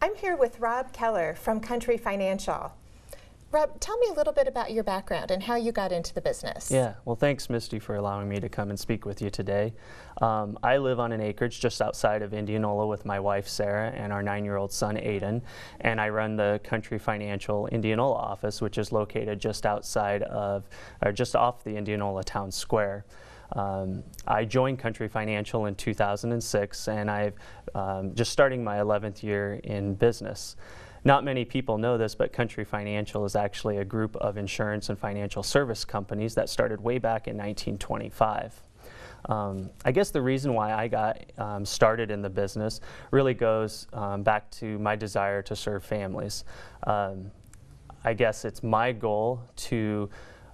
I'm here with Rob Keller from Country Financial. Rob, tell me a little bit about your background and how you got into the business. Yeah, well, thanks, Misty, for allowing me to come and speak with you today. I live on an acreage just outside of Indianola with my wife, Sarah, and our 9-year-old son, Aiden, and I run the Country Financial Indianola office, which is located just outside of, or just off the Indianola Town Square. I joined Country Financial in 2006, and I've just starting my 11th year in business. Not many people know this, but Country Financial is actually a group of insurance and financial service companies that started way back in 1925. I guess the reason why I got started in the business really goes back to my desire to serve families. I guess it's my goal to,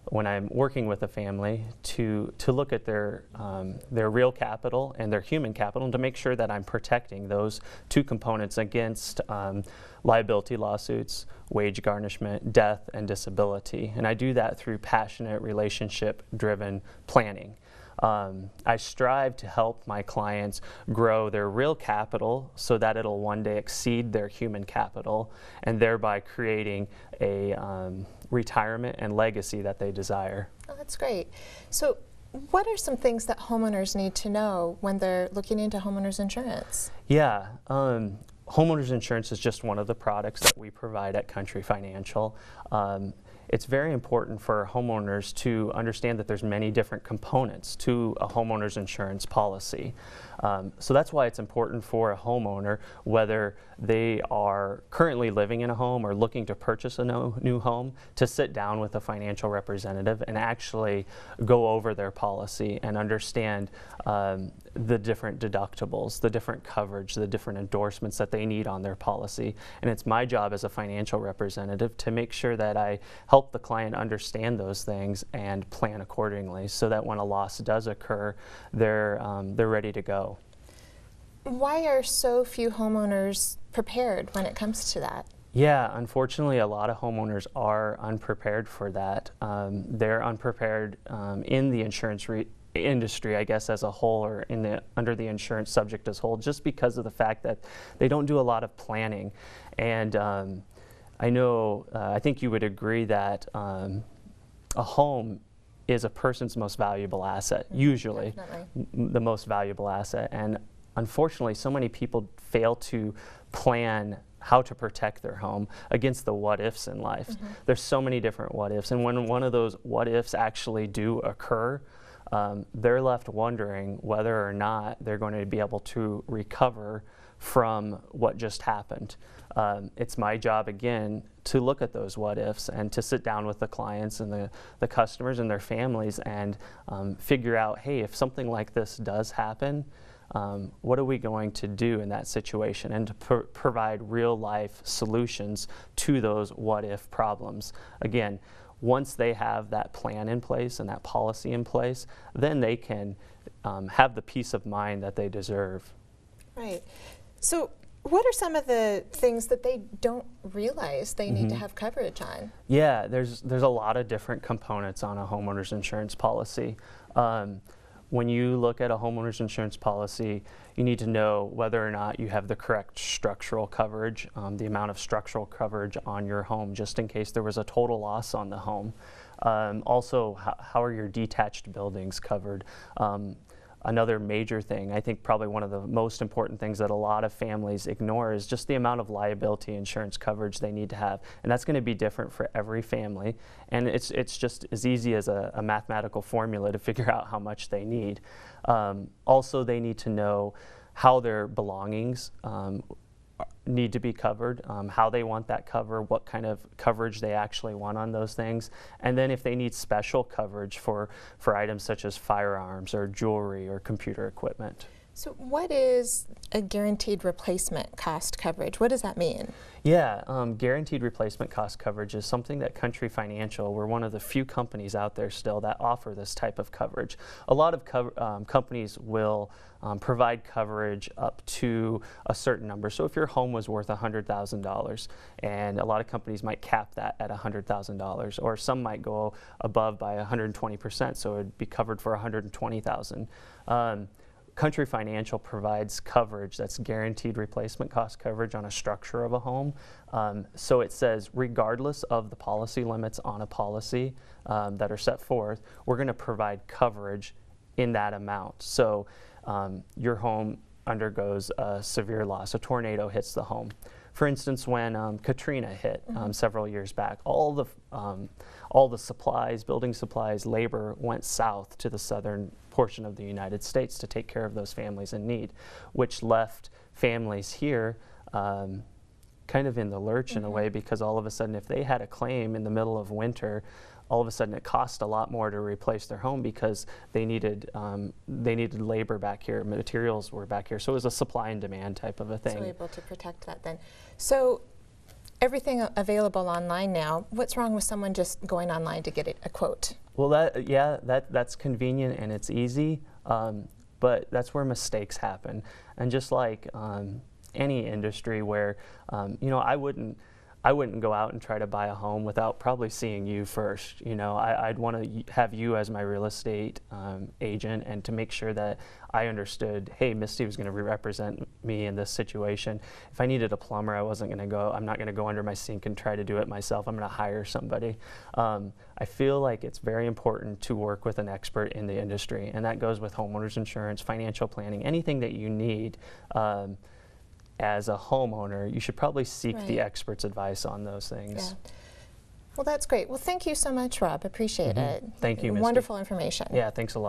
when I'm working with a family, to look at their real capital and their human capital, and to make sure that I'm protecting those two components against liability lawsuits, wage garnishment, death, and disability. And I do that through passionate, relationship-driven planning. I strive to help my clients grow their real capital so that it'll one day exceed their human capital, and thereby creating a retirement and legacy that they desire. Oh, that's great. So what are some things that homeowners need to know when they're looking into homeowners insurance? Yeah, homeowners insurance is just one of the products that we provide at Country Financial. It's very important for homeowners to understand that there's many different components to a homeowner's insurance policy. So that's why it's important for a homeowner, whether they are currently living in a home or looking to purchase a new home, to sit down with a financial representative and actually go over their policy and understand the different deductibles, the different coverage, the different endorsements that they need on their policy. And it's my job as a financial representative to make sure that I help the client understand those things and plan accordingly, so that when a loss does occur, they're ready to go. Why are so few homeowners prepared when it comes to that? Yeah, unfortunately, a lot of homeowners are unprepared for that. They're unprepared in the insurance industry, I guess, as a whole, or under the insurance subject as a whole, just because of the fact that they don't do a lot of planning. And I know, I think you would agree that a home is a person's most valuable asset, usually. Definitely. The most valuable asset. And unfortunately, so many people fail to plan how to protect their home against the what-ifs in life. Mm-hmm. There's so many different what-ifs, and when one of those what-ifs actually do occur, they're left wondering whether or not they're going to be able to recover from what just happened. It's my job, again, to look at those what-ifs and to sit down with the clients and the customers and their families and figure out, hey, if something like this does happen, what are we going to do in that situation, and to provide real-life solutions to those what-if problems. Again, once they have that plan in place and that policy in place, then they can have the peace of mind that they deserve. Right. So what are some of the things that they don't realize they need to have coverage on? Yeah, there's a lot of different components on a homeowner's insurance policy. When you look at a homeowner's insurance policy, you need to know whether or not you have the correct structural coverage, the amount of structural coverage on your home, just in case there was a total loss on the home. Also, how are your detached buildings covered? Another major thing, I think probably one of the most important things that a lot of families ignore, is just the amount of liability insurance coverage they need to have. And that's going to be different for every family. And it's just as easy as a mathematical formula to figure out how much they need. Also, they need to know how their belongings need to be covered, how they want that cover, what kind of coverage they actually want on those things, and then if they need special coverage for items such as firearms or jewelry or computer equipment. So what is a guaranteed replacement cost coverage? What does that mean? Yeah, guaranteed replacement cost coverage is something that Country Financial, we're one of the few companies out there still that offer this type of coverage. A lot of companies will provide coverage up to a certain number. So if your home was worth $100,000, and a lot of companies might cap that at $100,000, or some might go above by 120%, so it would be covered for $120,000. Country Financial provides coverage that's guaranteed replacement cost coverage on a structure of a home. So it says, regardless of the policy limits on a policy that are set forth, we're going to provide coverage in that amount. So your home undergoes a severe loss. A tornado hits the home. For instance, when Katrina hit several years back, all the supplies, building supplies, labor went south to the southern portion of the United States to take care of those families in need, which left families here kind of in the lurch in a way, because all of a sudden, if they had a claim in the middle of winter, all of a sudden it cost a lot more to replace their home because they needed labor back here, materials were back here. So it was a supply and demand type of a thing. So able to protect that then. So everything available online now, what's wrong with someone just going online to get a quote? Well, that's convenient and it's easy, but that's where mistakes happen. And just like any industry where, you know, I wouldn't go out and try to buy a home without probably seeing you first. You know, I'd want to have you as my real estate agent, and to make sure that I understood, hey, Misty was going to represent me in this situation. If I needed a plumber, I'm not going to go under my sink and try to do it myself. I'm going to hire somebody. I feel like it's very important to work with an expert in the industry, and that goes with homeowners insurance, financial planning, anything that you need. As a homeowner, you should probably seek the expert's advice on those things. Yeah. Well, that's great. Well, thank you so much, Rob. Appreciate it. Thank you, Misty. Wonderful information. Yeah, thanks a lot.